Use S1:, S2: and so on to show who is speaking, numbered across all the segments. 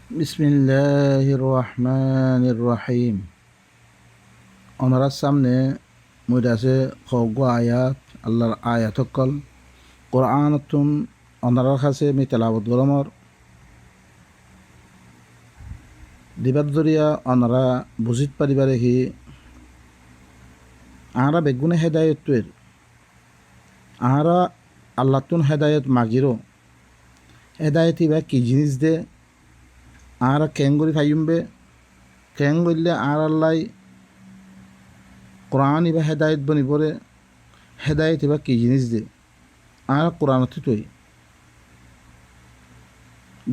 S1: বিসমিল্লাহির রহমানির রহিম। ওনার সামনে মধ্যে আছে খগ আয়াত, আল্লাহর আয়াত সকল কোরআনতুন ওনার কাছে আমি তেলাওয়াত গরমর দিবার জরিয়া ওনারা বুঝিত পারিবারে কি আহারা বেগুনে হেদায়তের আহারা আল্লাহতুন হেদায়ত মাগিরো হেদায়ত ইবা কি জিনিস দে আহারা কেঙ্গরি ফাইমবে কেং বললে আর আল্লাহ কোরআন ইবা হেদায়ত বনিবরে হেদায়ত ইবা কি জিনিস দে আর কোরআনত তুই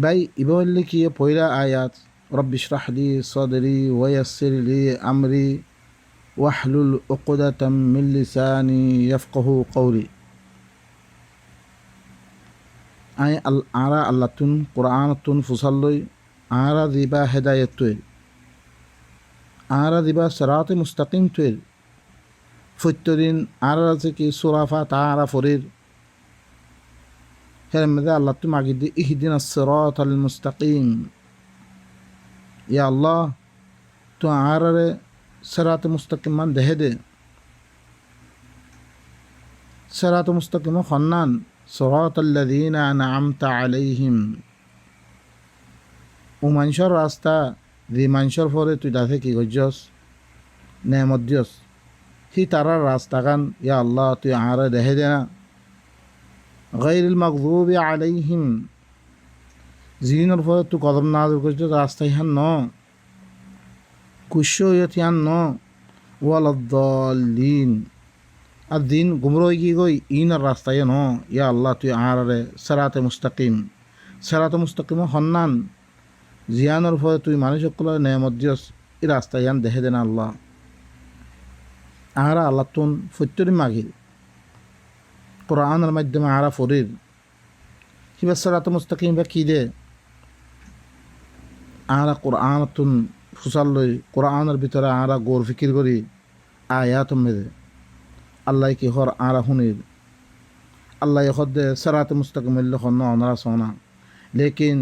S1: ভাই ইবা বললে কি পয়লা আয়াত রব্বি ইশরাহ লি সাদরি ওয়া ইয়াসসির লি আমরি ওয়াহলুল উকদাতাম মিন লিসানি ইয়াফকাহু কওলি। আই আরা আল্লাতুন কোরআনতুন ফুসাল্লই আরা দিবা হেদায়ত তুই আরা দিবা সিরাতে মুস্তাকিম তুই ফত্যদিন আরা আছে কি সুরাফা তারা ফরির হেরমদে আল্লাহ তুমি আগে দি ইহদিন সিরাতাল মুস্তাকিম। ইয়া আল্লাহ তো আরারে সিরাতে মুস্তাকিম মান দেহে দে সিরাতে মুস্তাকিম খন্নান সিরাতাল্লাযীনা আনআমতা আলাইহিম ও মানুষের রাস্তা যে মানুষের পরে তুই দাসে কি গজ্জস নেমত দিয়স হি তারার রাস্তা গান ইয়া আল্লাহ তুই আরে দেহে দে না গায়রিল মাগযুবি আলাইহিম জিনের পরে তুই কদম নাযিল করছিস রাস্তা ইহান ন কুশয়ত ইহান ন ওয়ালাদ্দাল্লিন আর দিন গুমরো কি গই ইনার রাস্তায় ন ইয়া আল্লাহ তুই আরে সিরাতে মুস্তাকিম হন্নান জিয়ানোর ফলে তুই মানুষ সকলের নেয়ামত দিয়স এই রাস্তা ইয়ান দেখে দেন আল্লাহ আহারা আল্লাহ তুন ফত্যরি মাগিল কোরআনের মাধ্যমে আহারা ফরির কিবা সিরাতে মুস্তাকিম বা কী দে আহারা কোরআন তুন ফুসাল্লই কোরআনের ভিতরে আহারা গোর ফিকির করি আয়াত মেদে আল্লাহ কি হর আহারা শুনির আল্লাহ হদ্দে সিরাতে মুস্তাকিম খন অনরা সোনা লেকিন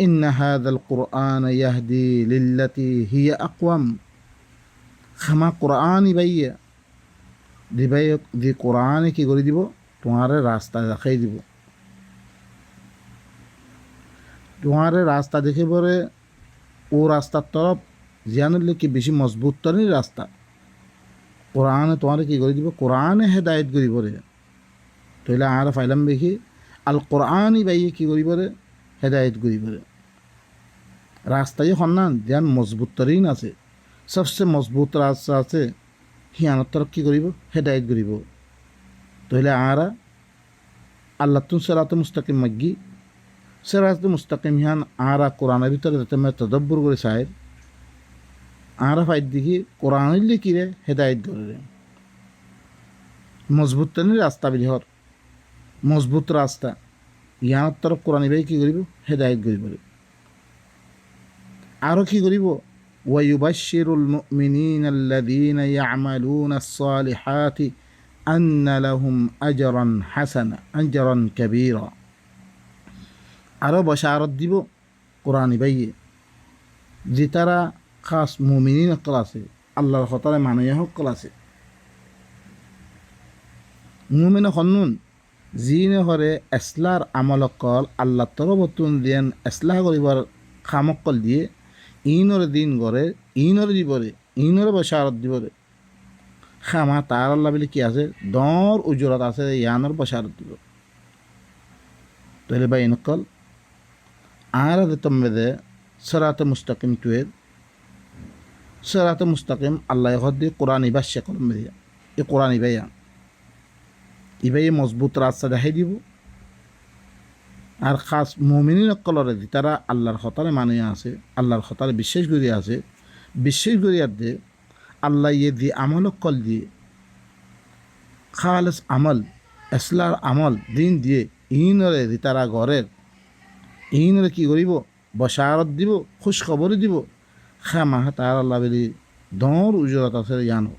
S1: ইন্না হাদাল কুরআন ইয়াহদি লিল্লাতি হিয়া আকওয়াম খামা কোরআন ইবাইয়া দিবাই দি কোরআনে কি করে দিব তোমারে রাস্তা দেখাই দিব তোমারে রাস্তা দেখে পরে ও রাস্তার তরফ জিয়ানুল্লে কি বেশি মজবুত তরই রাস্তা কোরআনে তোমারে কি করে দিব কোরআনে হেদায়ত করি পরে তইলে আর ফাইলাম দেখি আল কোরআন ইবাইয়ে কি করি পরে হেদায়ত করি পরে রাস্তায় সন্ধান ধ্যান মজবুত তরিন আছে সবচেয়ে মজবুত রাস্তা আছে হিয়ানোর তরফ কী করিব হেদায়ত করিব তাহলে আরা আল্লাহ তুন সিরাতে মুস্তাকিম মাগি সিরাতে মুস্তাকিম হিয়ান আরা কোরআনের ভিতরে যাতে আমি তদব্বর করে চাই আরা ফাইদ দেখি কোরআনের লিখি রে হেদায়ত করে রে মজবুত তরিন রাস্তা বিহর মজবুত রাস্তা ইয়ানোর তরফ কোরআন ইবাই কী করিব হেদায়ত করিব আরও কী করিব ওয়ায়ুবাশশিরুল মুমিনিনা আল্লাযীনা ইয়া'মালুনাস সালিহাতি আন্না লাহুম আজরান হাসানা আজরান কাবীরা আরও বশারত দিব কোরআন বাইয়ে যে তারা খাস মুমিনিন সকল আছে আল্লাহর হতারে মানুষ সকল আছে মুমিন হন্নুন যিনে হরে এসলার আমলকল আল্লাহ তরবতুন দিয়েন এসলাহ করিবার খামকল দিয়ে ইনরে দিন গড়ে ইনরে দিবরে ইনরে বশারত দিবরে খামা তার আল্লাহ বলে কি আছে দর উজরত আছে ইয়ানোর বশারত দিব তাহলে বা ইনকল আর তম্বেদে সিরাতে মুস্তাকিম তুয়ের সিরাতে মুস্তাকিম আল্লাহ হদ্দি কোরআন ইবাশ্যে কলম দিয়া এ কোরআন ইবাইয়া ইবাই মজবুত রাস্তা দেখাই দিব আর খাস মুমিনিন সকলরে দি তারা আল্লাহর হতারে মানে আছে আল্লাহর হতারে বিশ্বাস করিয়া আছে বিশ্বাস করিয়ার দে আল্লাহ ইয়ে দি আমল কল দিয়ে খালেস আমল এসলার আমল দিন দিয়ে ইনরে দি তারা ঘরের ইনরে কি করিব বশারত দিব খুশ খবরই দিব খামাহা তার আল্লাহ বলি দর উজরত আছে ইয়ানো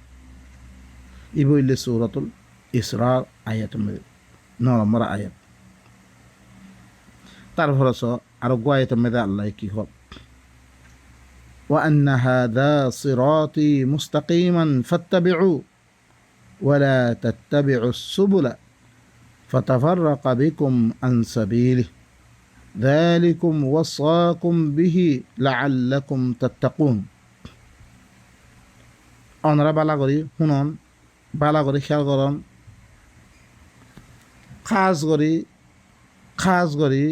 S1: ইবইলে সূরাতুল ইসরার আয়াত 9 নম্বর আয়াত তার ভরসা আরো গোয়াইতে মেদে আল্লাহ কি হল وأن هذا صراطي مستقيما فاتبعوا ولا تتبعوا السبل فتفرق بكم عن سبيله ذلكم وصاكم به لعلكم تتقون অনরা বালা করি শুনন বালা করে খেয়াল করন খাস করি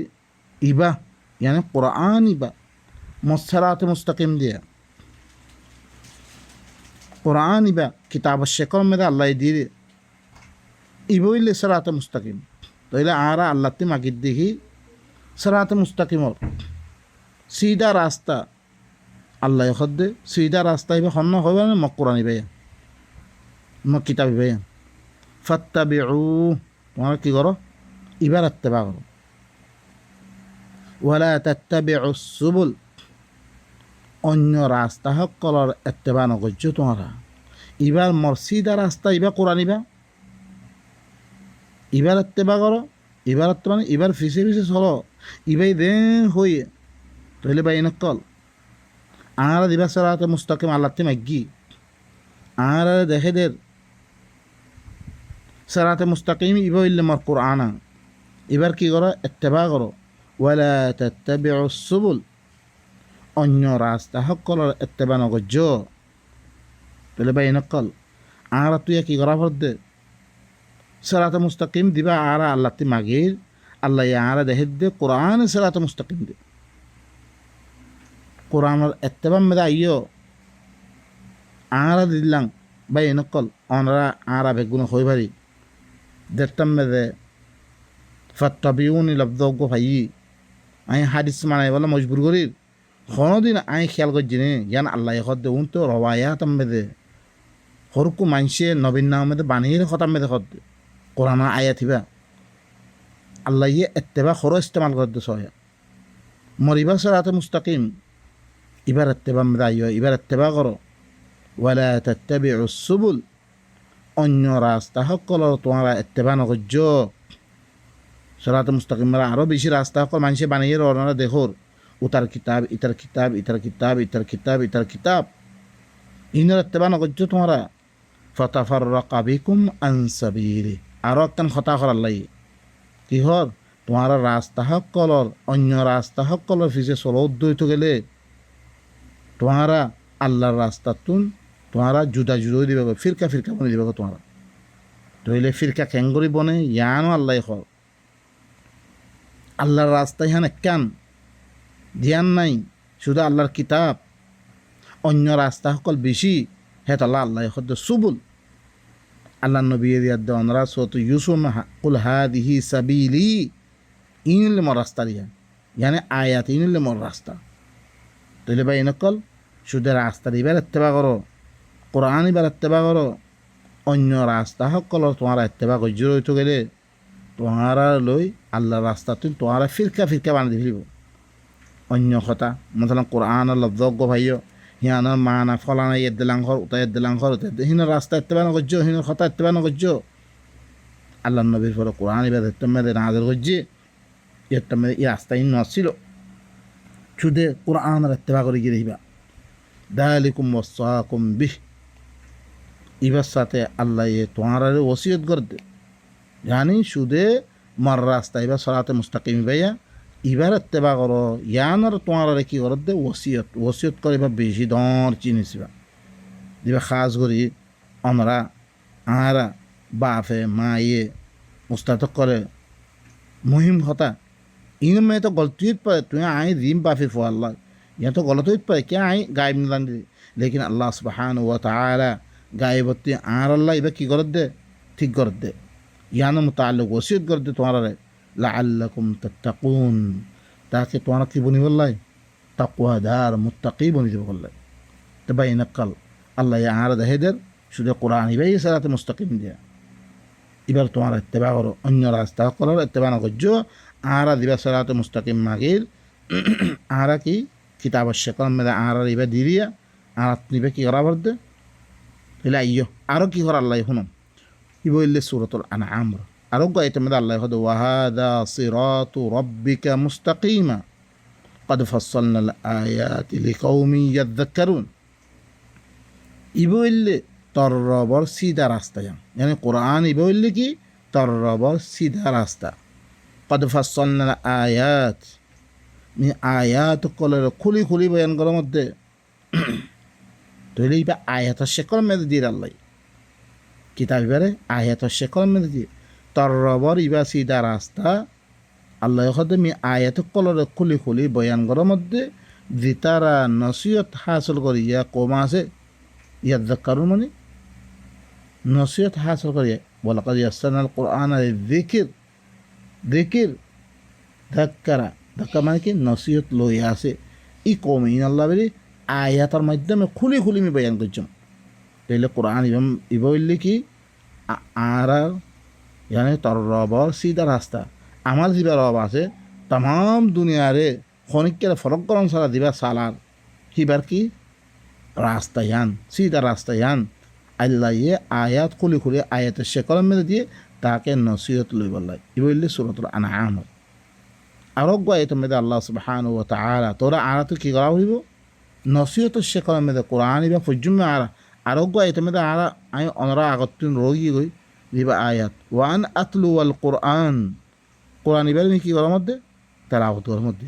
S1: ইবা ইয়ানি কোরআন ইবা মুসরাতে মুস্তাকিম দিয়া কোরআন ইবা কিতাব শেকর মেদা আল্লাহ দিয়ে ইবইলে সরাতে মুস্তাকিম তাইলে আরা আল্লাহ তি মাগিদ দেখি সরাতে মুস্তাকিমর সিধা রাস্তা আল্লাহ খদ্দে সিধা রাস্তা ইবা হন্য হইবা না মক কোরআন ইবা মক কিতাব ইবা ফাত্তাবিউ তোমরা কি করো ইবার ইত্তেবা করো ওয়ালা তাত্তাবিউ সুবুল অন্য রাস্তা সকলের ইত্তেবা নকর্য তোমরা ইবার মসজিদা রাস্তা ইবা কোরআন ইবার ইত্তেবা করো ইবার মানে ইবার ফিসে ফিসে চলো ইবাই দে হয়ে তাহলে বাই নকল আনারা দিবা সরাতে মুস্তাকিম আল্লাহতে মাগি আনারা দেখে দের সরাতে মুস্তাকিম ইবা ইল্লে মর কোরআনা এবার কি করো ইত্তেবা করো ওয়ালা তাত্তাবিউ সুবুল অন্য রাস্তা সকলের ইত্তেবা নকর্য তাহলে বাই নকল আনারা তুই কি করা পড়তে সরাতে মুস্তাকিম দিবা আরা আল্লাহতে মাগির আল্লাহ আরা দেখে দে কোরআন সরাতে মুস্তাকিম দে কোরআনের ইত্তেবা মেদা আইও আরা দিলাম বাই নকল অনরা আরা বেগুন হই ভারি দেখতাম মেদে ফাত্তাবিউনি লব্দজ্ঞ ভাই আই হাদিস মানে বলে মজবুর করির কোনোদিন আই খেয়াল করছি নে জ্ঞান আল্লাহ হদ দে উন তো রবায়াতাম মেদে হরকু মানসে নবীন নাম মেদে বানিয়ে খতাম মেদে হদ কোরআন আয়াত হিবা আল্লাহ ইয়ে ইত্তেবা খরো ইস্তেমাল করতে সহে মরিবা সরাতে মুস্তাকিম ইবার ইত্তেবা মেদা আইও ইবার ইত্তেবা করো ওয়ালা তাত্তাবিউ সুবুল অন্য রাস্তা সকলের তোমারা ইত্তেবা নকর্য সরাতে মুস্তাকিম মেরা আরও বেশি রাস্তা সকল মানুষে বানিয়ে ওনারা দেখোর উতার কিতাব ইতার কিতাব ইতার কিতাব ইতার কিতাব ইতার কিতাব ইনের ইত্তেবা নকর্য তোমরা ফাতাফাররাকা বিকুম আন সাবিলি আরও একখান কথা করার লাই কি হর তোমারা রাস্তা সকলের অন্য রাস্তা সকলের ফিসে চলো উদ্দৈত গেলে তোমারা আল্লাহর রাস্তাতুন তোমারা জুদা জুদোই দিবে ফিরকা ফিরকা বনে দিবে তোমারা তইলে ফিরকা কেঙ্গরি বনে ইয়ানো আল্লাহ হর আল্লাহর রাস্তা ইহান একখান ধ্যান নাই শুধু আল্লাহর কিতাব অন্য রাস্তা সকল বেশি হেত আল্লাহ আল্লাহ হদ সুবুল আল্লাহ নবী দিয়াদ অনরা সত ইউসুম কুল হাদিহি সাবিলি ইনলে মর রাস্তা রিয়া ইয়ানে আয়াত ইনলে মর রাস্তা তইলে ভাই নকল শুধু রাস্তা এবার ইত্তেবা করো কোরআন এবার ইত্তেবা করো অন্য রাস্তা সকলের তোমার ইত্তেবা করজ রইতে গেলে তোমারা লই আল্লাহর রাস্তা তুই তোমারা ফিরকা ফিরকা বানিয়ে ফেলিব অন্য কথা মতলাম কোরআন লব্দজ্ঞ ভাইও হিয়ানোর মানা ফলানা ইয়েদ্দিলাংঘর উতা ইয়েদ্দিলাংঘর হিনের রাস্তা ইত্তেবা নকর্য হিনের কথা ইত্তেবা নকর্য আল্লাহ নবীর পরে কোরআন এবার ইত্তেমে নাজর করছে ইত্তেমে এই রাস্তা ইন নছিল শুধু কোরআনের ইত্তেবা করে গিয়ে রহিবা দালিকুম ওয়াসাকুম বিহ ইবার সাথে আল্লাহ তোমার ওসিয়ত করে দে জানি শুধু মার রাস্তা এবার সরাতে মুস্তাকিম ভাইয়া এবার ইত্তেবা করো ইয়ানোর তোমার কি করে দে ওসিয়ত করে বা বেশি দর চিনিসবা দিবা খাস করি আমরা আহারা বাপে মায়ে উস্তাদ করে মুহিম হতা इनमें तो गलती पर तुम्हें आए दीम बाफी फो अल्लाह यह तो गलत पर क्या आए गायब नहीं लेकिन अल्लाह सुब्हान व तआला गायबत्ती आर अल्लाह इबा की गरद दे ठीक गरद दे यान मुताल्लिक वसीयत कर दे तुम्हारा रे लअल्लकुम तत्तकून ताकि तुम्हारा की बनी वल्लाह तकवादार मुत्तकी बनी दे वल्लाह तबाइन कल अल्लाह या आर दे दर शुद्ध कुरान इबा ये सरात मुस्तकीम दिया इबार तुम्हारा इत्तिबा करो अन्य रास्ता करो इत्तिबा न करो आरा दिबा सरात मुस्तकीम मागिल आरा की किताब शिकम में आरा इबा दिरिया आरा निबा की गराबर दे इला इयो आरो की कर अल्लाह हुनम इबो इल्ले सूरतुल अनआम आरो को आयत में अल्लाह हद वहादा सिरातु रब्बिका मुस्तकीमा قد فصلنا الآيات لقوم يذكرون ইবইল্লে তরবর সিধা রাস্তা মানে কোরআন ইবইল্লে কি তরবর সিধা রাস্তা قد فصلنا الآيات নি আয়াত কলের খুলি খুলি বয়ান করার মধ্যে তৈরি বা আয়াতের শেকর মেরে দিয়ে আল্লাহ কিতাব এবারে আয়াতের শেকর মেরে দিয়ে তরবর ইবা সিধা রাস্তা আল্লাহ হতে মি আয়াত কলের খুলি খুলি বয়ান করার মধ্যে যে তারা নসিহত হাসিল করি ইয়া কমা আছে ইয়াদ কারণ মানে নসিহত হাসিল করি ওয়ালাকাদ ইয়াসসারনাল কুরআনা লিযিকির যিকির ধাক্কারা ধাক্কা মানে কি নসিহত লই আছে ই কমে ইন আল্লাহ বলি আয়াতের মাধ্যমে খুলি খুলি আমি বয়ান করছাম তাইলে কোরআন ইবইল্লি কি আর মানে তোর রবর সিধা রাস্তা আমার যা রব আছে তাম দুনিয়ারে খনিকের ফরকরণ ছাড়া দিবা সালার হিবার কি রাস্তা ইয়ান সিধা রাস্তা ইয়ান আল্লাহ ইয়ে আয়াত খুলি খুলি আয়াতের শেকরম মেরে দিয়ে তাকে নসিহত লই বললাই ইবইল্লি সূরাতুল আনআম আরোগ্য আয়াতের মধ্যে আল্লাহ সুবহানাহু ওয়া তাআলা তোরা আরাতে কি করা হইব নসিহত শেকরম মেরে কোরআন ইবা ফজুম আরোগ্য আয়াতের মধ্যে আমি অনরা আগতুন রোগী গই দিবা আয়াত ওয়ান আতলু আল কোরআন কোরআন ইবার কি করার মধ্যে তেলাওয়াত করার মধ্যে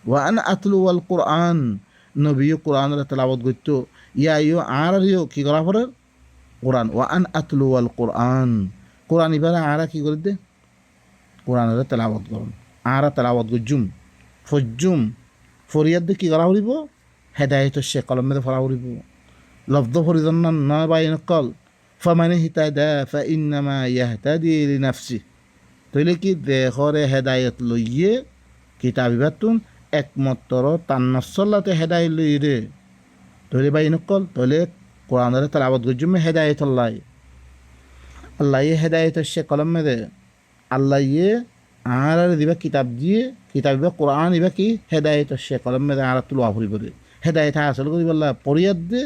S1: ওয়ান আতলু আল কোরআন নবী কোরআনের তেলাওয়াত করতো ইয়া ইও আর ইও কি করা পরে কোরআন ওয়ান আতলু আল কোরআন কোরআন ইবারে আরা কি করে দে কোরআনের তেলাওয়াত করুন আরা তেলাওয়াত গজুম ফজুম ফরিয়াদ দিয়ে কী করা হরিব হেদায়তের সে কলমের ফরা হরিব লব্ধ ফরিদন নয় বাই নকল ফামানে হিতাদা ফা ইন্নামা ইয়াহতাদি লিনাফসি তইলে কি দেহরে হেদায়ত লইয়ে কিতাবিবাতুন একমাত্র তার নসল্লাতে হেদায়ত লই রে তইলে বাই নকল তইলে কোরআনের তেলাওয়াত গজুমে হেদায়ত আল্লাহ আল্লাহ হেদায়তের সে কলম মেরে আল্লাহ আর দিবা কিতাব দিয়ে কিতাব দিবা কোরআন দিবা কি হেদায়তের সে কলম মেরে আর তুলো আফরি করে হেদায়ত হাসল করি বললা পরিয়াদ দে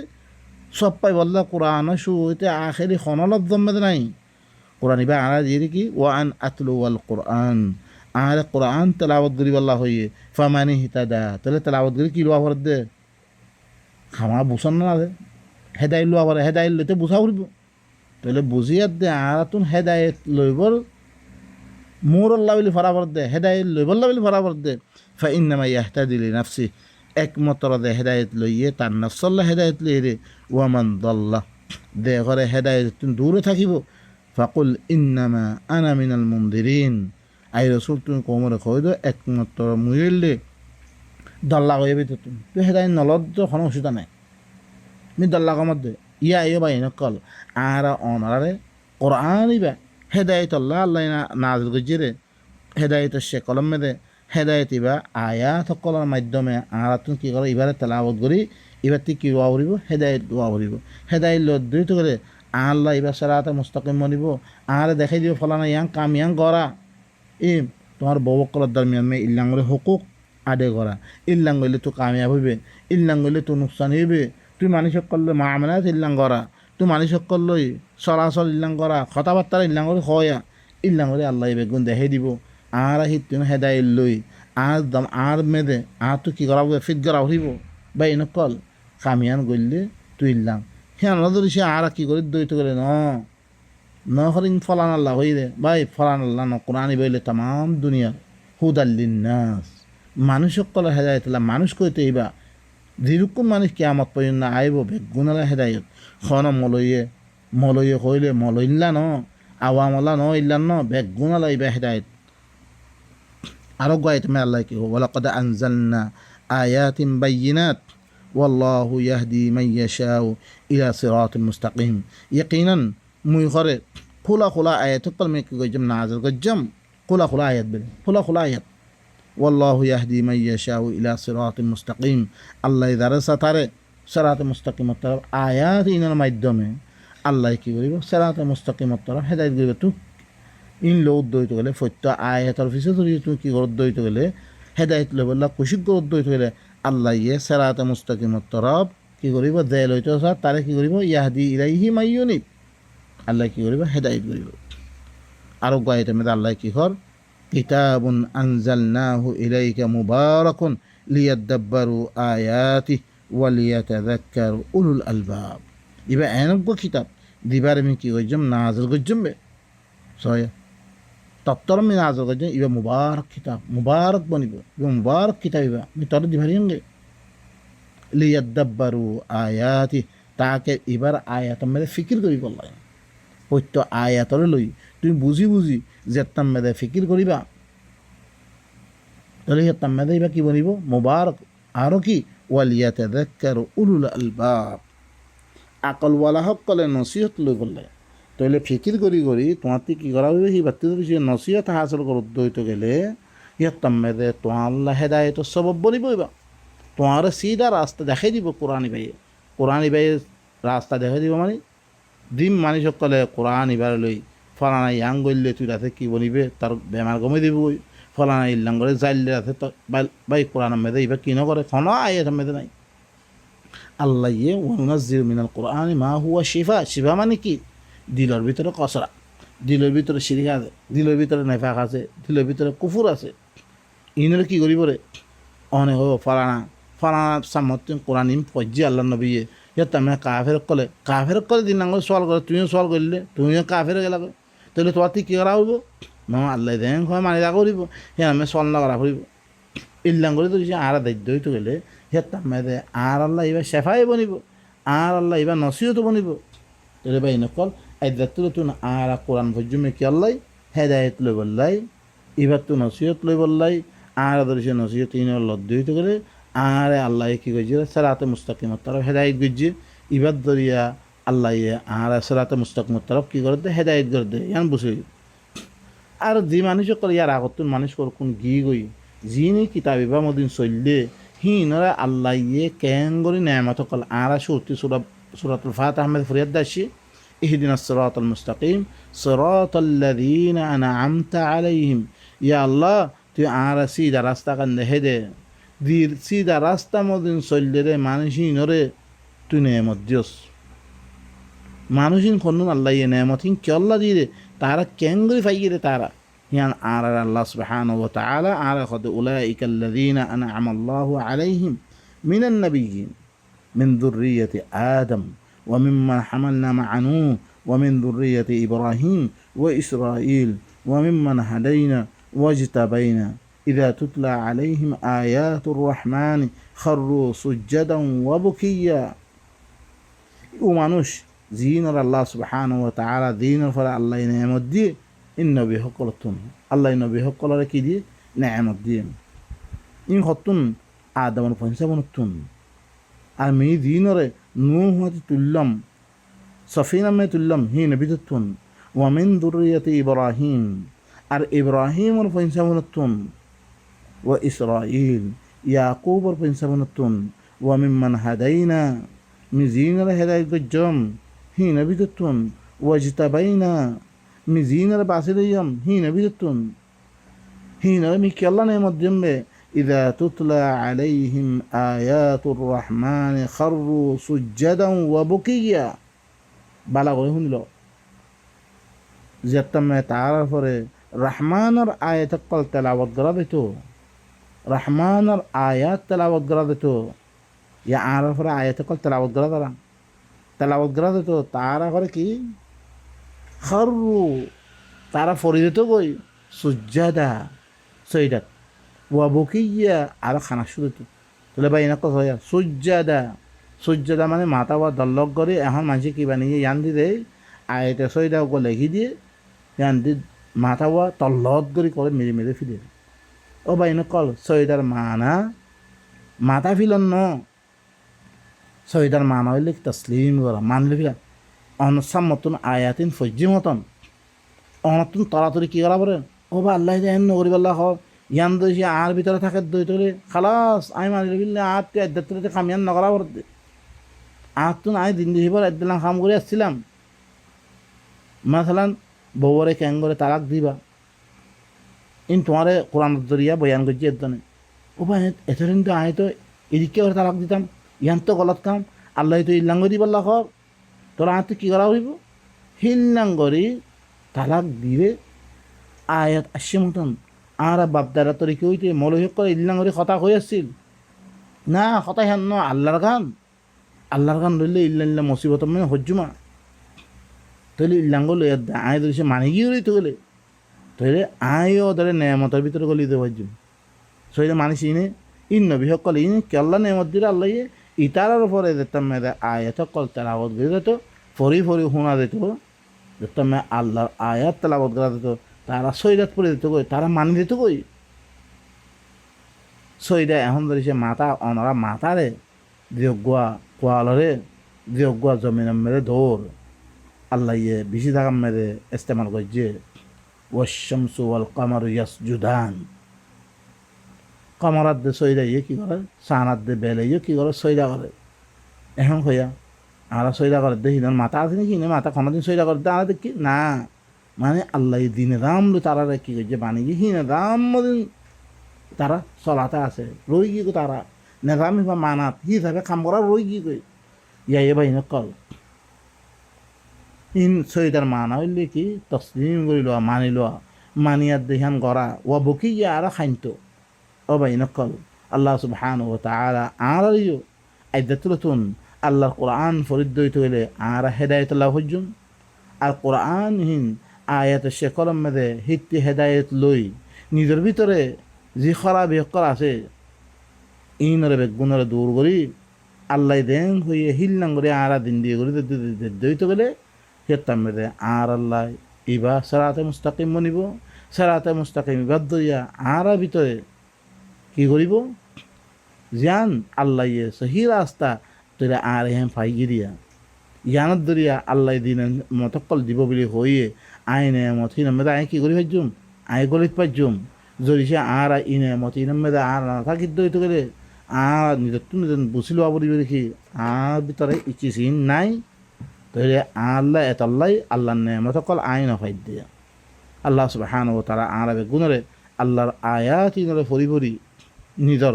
S1: সব পাই বললা কোরআন শুতে আখেরি খনলব জম্মেদ নাই কোরআন ইবা আর দিয়ে কি ওয়ান আতলু ওয়াল কোরআন আর কোরআন তেলাওয়াত করি বললা হইয়ে ফামানি হিতাদা তাহলে তেলাওয়াত করি কি লোয়া ভর দে খামা বুঝন না দে হেদায় লোয়া ভরে হেদায় লইতে বুঝা উঠব তাহলে বুঝিয়াত দে আর তুন হেদায়ত লইবর মোর আল্লাহ বলি ফরাবর দে হেদায়ত লইবল্লা বলি ফরাবর দে ফা ইন্নামা ইয়াহতাদি লিনাফসি একমাত্র দে হেদায়ত লইয়ে তার নফসল্লা হেদায়ত লই রে ওয়ামান দল্লা দে ঘরে হেদায়ত তুমি দূরে থাকিব ফাকুল ইন্নামা আনা মিনাল মুনদিরিন আই রসুল তুমি কোমরে কই দো একমাত্র মুইলে দল্লা কইবে তো তুমি তুই হেদায়ত নলদ কোনো অসুবিধা নাই মি দল্লা কমত দে ইয়া ইয়ে বাই নকল আর অনারে কোরআন ইবা হেদায়ত আল্লাহ আল্লাহ নাজিল গজিরে হেদায়তের সে কলম মেদে হেদায়ত ইবা আয়াত সকলের মাধ্যমে আর তুমি কী করো এবারে তেলাওয়াত করি এবার তুই কী দোয়া করিব হেদায়ত দোয়া করিব হেদায়ত লদ্রিত করে আল্লাহ এবার সেরাতে মুস্তাকিম মনিব আর দেখাই দিব ফলানা ইয়াং কাম ইয়াং গড়া তোমার বউকলের দরমিয়ান মে ইল্লাঙ্গলে হুকুক আদে করা ইল্লাং গইলে তো কামিয়াব হইবে ইল্লাং গইলে তো নুকসান হইবে তুই মানুষ করলে মামলাত ইল্লাং করা তুই মানুষ করলই চলাচল ইল্লাং করা কথাবার্তা ইল্লাং করে হয়া ইল্লাং করে আল্লাহ বেগুন দেখাই দিব আর হিত হেদায়ত লই আর দম আর মেদে আর তুই কী করা ফিট করা হইব বা এনেকল কামিয়ান গইলে তুই ইল্লাং হ্যাঁ নজর সে আর কী করে দইত করে ন হরিং ফলান আল্লাহ হই রে ভাই ফলান আল্লাহ ন কোরআনি বইলে তাম দুনিয়া হুদাল্লিন নাস মানুষ সকল হেদায়ত মানুষ কইতে এইবা যেরকম মানুষ কেয়ামত পর্যন্ত আইব বেগুনালা হেদায়ত খন মলইয়ে কইলে মলইল্লা ন আওয়ামলা ন ইল্লান ন বেগুনালা ইবা হেদায়ত আরো গাইতে মে আল্লাহ কি ওয়ালাকাদ আনজালনা আয়াতিন বাইয়িনাত ওয়াল্লাহু ইয়াহদি মান ইয়াশাউ ইলা সিরাতিল মুস্তাকিম ইয়াকিনান মুই ঘরে খোলা আয়াত কল মে কি গজম নাজিল গজম খোলা আয়াত বলে খোলা আয়াত ওয়াল্লাহু ইয়াহদি মান ইয়াশাউ ইলা সিরাতিল মুস্তাকিম আল্লাহ যারা সাতারে সিরাতিল মুস্তাকিমত তরফ আয়াত ইনার মাধ্যমে আল্লাহ কি করিব সিরাতিল মুস্তাকিমত তরফ হেদায়েত করিব তুই ইন লো উদ্দয়িত গেলে ফত্য আয়াতর পিছে ধরি তুমি কি উদ্দয়িত গেলে হেদায়ত লই বললা কুশিক উদ্দয়িত গেলে আল্লাহ ইয়ে সিরাতে মুস্তাকিমত তরফ কি করিব দে লইতে তারে কি করিব ইয়াহদি ইলাইহি মাইয়ুনিব আল্লাহ কি করিব হেদায়ত করিব আর গায়তে মে আল্লাহ কি কর কিতাবুন আনজালনাহু ইলাইকা মুবারাকুন লিয়াদ্দাব্বারু আয়াতি ওয়ালিয়াতাযাক্কারু উলুল আলবাব। ইবা এনজ্ঞ কিতাব দিবার আমি কি করছম নাজল করছম বে সয়া তত্তর আমি নাজল করছম ইবা মুবারক কিতাব মুবারক বনিব ইবা মুবারক কিতাব ইবা আমি তর দিবারিয়ঙ্গে লিয়াদ্দাব্বারু আয়াতি তাকে এবার আয়াত মেরে ফিকির করি করলাই প্রত্য আয়াতরে লই তুমি বুঝি বুঝি যেতাম মেদে ফিকির করিবা তাহলে হেতাম মেদে এবার কি বনিব মুবারক আরও কি ওয়ালিয়াতাযাক্কারু উলুল আলবাব আকলওয়ালা সকলে নসিহত লৈ করলে তাহলে ফিকির করি করি তোমার কি করা হইবে সেই বাতি নসিহত হাসল করত দইতে গেলে হেতাম মেদে তোমার আল্লাহ হেদায়ত সবব বনিব এবার তোমার সিধা রাস্তা দেখাই দিব কোরআন ইবাইয়ে রাস্তা দেখাই দিব মানে দিম মানি সকলে কোরআন ইবার লই ফলানা ইয়াং গইলে তুই রাতে কি বনিবে তার বেমার কমে দিবই ফলানা ইল্লাং করে যাইলে রাতে বাই কোরআন মেদে ইবা কি নকরে কোনো আয়াত মেদে নাই আল্লাহ ইয়ে ওয়ানুনাজ্জিলু মিনাল কোরআনি মা হুয়া শিফা শিফা মানে কি দিলের ভিতরে কসরা দিলের ভিতরে শিরিক আছে দিলের ভিতরে নেফাক আছে দিলের ভিতরে কুফুর আছে ইনের কি করিব রে অনেক ফলানা সামর্থ্য কোরআন ইম ফজ্জি আল্লাহ নবীয়ে তুমি কাফের কলে দিন নাঙ্গল সোয়াল করে তুমিও সোয়াল করলে তুমিও কাফের গেলা তাহলে তোমার ঠিক কী করা হইব ন আল্লাহ দেন হয় মানি রাখা করিব হে আমি সোয়াল না করা করিব ইল্লাং করে তো আর দায়িত্ব হইতে গেলে হেতাম মেদে আর আল্লাহ এবার শেফাই বনিব আর আল্লাহ এবার নসিহত বনিব তাহলে ভাই নকল এই দায়িত্ব তুন আর কোরআন ভজ্জুমে কি আল্লাহ হেদায়ত লই বললাই এবার তো নসিহত লই বললাই আর ধরেছে নসিহত লদ্দ হইতে গেলে আর আল্লাহ কি করছে সেরাতে মুস্তাকিমত তরফ হেদায়ত করছে ইবাদ দরিয়া আল্লাহ আর সেরাতে মুস্তাকিমত তরফ কি করে দে হেদায়ত করে দে ইয়ান বুঝে আর যে মানুষ করে ইয়ার আগত মানুষ কোন গি গই যি নি কিতাব ইবা মদিন চললে হিনরা আল্লাহ কেন করি নেয়ামত কল আর সুরতি সুরাতুল ফাতিহা আহমেদ ফরিয়াদ দাসি ইহদিনাস সিরাতাল মুস্তাকিম সিরাতাল্লাযীনা আনআমতা আলাইহিম ইয়া আল্লাহ তুই আর সিধা রাস্তা কান দেখে দে দির সিধা রাস্তা মদিন চললে রে মানুষই নরে তুই নেয়ামত দিয়স মানুষিন খন্নুন আল্লাহ ইয়ে নেয়ামত হিন কে আল্লাহ দিয়ে রে তারা কেন করে পাইয়ে রে তারা হিয়ান আর আল্লাহ সুবহানাহু ওয়া তাআলা আর কদ উলাইকাল্লাযীনা আনআমাল্লাহু আলাইহিম মিনান নাবিয়্যিন মিন যুররিয়্যাতি আদম ওয়া মিম্মান হামালনা মা'a নূহ ওয়া মিন যুররিয়্যাতি ইব্রাহিম ওয়া ইসরাঈল ওয়া মিম্মান হাদাইনা ওয়াজতাবাইনা إذا تتلى عليهم آيات الرحمن خروا سجدا وبكيا ومانوش زينر الله سبحانه وتعالى دينر فلا الله نعم الدين إنه بحقلتون الله إنه بحقل لك دي نعم الدين إن خطون آدم الفنسبونتون أمي دينر نوح تلم سفينة ما تلم هي نبيتتون ومن ذرية إبراهيم إبراهيم الفنسبونتون وإسرائيل يعقوب الفنسبونتون وممن هدينا مزين الهداية الجم هي نبيتتون واجتبينا مزين البعثيم هي نبيتتون هي نبيك الله نعم الجنب إذا تتلى عليهم آيات الرحمن خروا سجدا وبكيا بلغهم له زيتم تعرف رحمن آيات قل تلاوت قرابته رحمن آيات تلاوت قرابته يا عارف آيات قل تلاوت قرابته تلاوت قرابته تعرف كي خروا تعرف فريدته قوي سجدا سيدت وبكيا على خناشدته تلا بينك صحيح سجدا মানে মাথা বা দল্লক করে এখন মানুষ কি বানিয়ে ইয়ান দিয়ে আয়াত সইদা ওকে লিখি দিয়ে ইয়ান দি মাথা বা তল্লত করে মেরে মেরে ফিরে ও বাইন কল সইদার মানা মাথা ফিলন ন সইদার মানা হইলে তসলিম করা মানলে ফিরা অনসাম মতন আয়াতিন ফজ্জি মতন অনতুন তাড়াতাড়ি কি করা পরে ও বা আল্লাহ দেন করিব আল্লাহ ইয়ান দইছি আর ভিতরে থাকে দই তোলে খালাস আমি মানিলে ফিরলে আটকে আদ্যাত্রে কামিয়ান নকরা পড়তে আতুন আমি দিন দিহি পর একদিন কাম করে আসছিলাম মাসালান বউরে ক্যাং করে তালাক দিবা ইন তোমারে কোরআন জরিয়া বয়ান করছি একজনে ও ভাই এতদিন তো আমি তো এদিকে করে তালাক দিতাম ইয়ান তো গলত কাম আল্লাহ তো ইল্লাঙ্গ দিব আল্লাহ হক তোরা হাতে কী করা হইব হিল্লাঙ্গরি তালাক দিবে আয়াত আসছে মতন আর বাপদারা তোর কি হইতে মলহ করে ইল্লাঙ্গরি কথা হয়ে আসছিল না কথা হেন ন আল্লাহর গান লইলে ইল্লা ইল্লা মুসিবত মানে হজ্জুমা তাহলে ইল্লাঙ্গ লইয়া আয় ধরে মানি গিয়ে রইতে গেলে তাহলে আয়ও ধরে নেয়ামতের ভিতরে গলি দিতে হজ্জুম সইলে মানিস ইনে ইন নবী সকল ইনে কেল্লা নেয়ামত দিলে আল্লাহ ইতারার উপরে দেখতাম মেয়েদে আয়াত সকল তেলাবত করে দিত ফরি শোনা দিত দেখতাম আল্লাহর আয়াত তেলাবত করা দিত তারা সৈরাত পড়ে দিত কই তারা মানি দিত কই সইদা এখন ধরেছে মাথা অনরা মাথারে দিয়গুয়া কোয়ালরে দিয়গুয়া জমিনের মেরে দৌড় আল্লাহ বেশি থাকা মেরে ইস্তেমাল করছে ওয়াশামসু ওয়াল কামারু ইয়াসজুদান কামারাত দে সইদা কি করে সানাত দে বেলে কি করে সইদা করে এখন হইয়া আমরা সইদা করে দেখি মাথা আছে নাকি না মাথা কোনোদিন সইদা করে আমরা দেখি না মানে আল্লাহ দিনে দাম তারা কি করছে বানিয়ে হিনে দাম তারা চলাতে আছে রই কি তারা নেজামি বা মানাত হিসাবে কাম করা রই কি কই ইয়াই বাহিনী কল ইন সৈদার মানা হইলে কি তসলিম কৰি লোৱা মানি লোৱা মানিয়াত দেখান গড়া ও বকি ইয়া আর খাইন্ত ও বাহিনী কল আল্লাহ সুবহানাহু ওয়া তাআলা আর ইয়ো আইদাতুলতুন আল্লাহর কোরআন ফরিদ দইতে হইলে আর হেদায়েত লাভ হজ্জুন আর কোরআন হিন আয়াত শেকলম মেদে হিত্তি হেদায়েত লই নিজের ভিতরে যি খরা বেকর আছে ইনরে বেগুনরে দূর করি আল্লাহ দেন হইয়ে হিল্লাং করে আরা দিন দিয়ে করি দইতে গেলে হেতাম মেদে আর আল্লাহ ইবা সেরাতে মুস্তাকিম বনিব সেরাতে মুস্তাকিম ইবাদ দইয়া আরা ভিতরে কি করিব জান আল্লাহ সহি রাস্তা তোরা আর হ্যাঁ পাই গিরিয়া ইয়ানত দরিয়া আল্লাহ দিন মতকল দিব বলে হইয়ে আইনে মত হিন মেদে আই কি করি পাইজুম আই গলিত পাইজুম জরিছে আর ইনে মত ইনে মেদে আর না থাকি দইতে গেলে আর নিজের নিজের বুঝি লোৱা পড়িবে দেখি আর ভিতরে ইচি চিন নাই তাহলে আল্লাহ এতাল্লাই আল্লাহর নেমত অকল আইন ফাইদ দিয়া আল্লাহ সুবহানাহু ওয়া তাআলা আরবে গুণরে আল্লাহর আয়াত ইনরে ফরি ফরি নিজর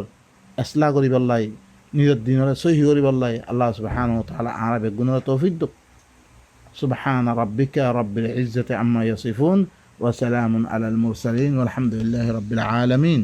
S1: এসলা করি বললাই নিজের দিনরে সহি করি বললাই আল্লাহ সুবহানাহু ওয়া তাআলা আরবে গুণরে তৌফিক দিক সুবহান রাব্বিকা রাব্বিল ইজ্জাতি আম্মা ইয়াসিফুন ওয়া সালামুন আলাল মুরসালিন ওয়ালহামদুলিল্লাহি রাব্বিল আলামিন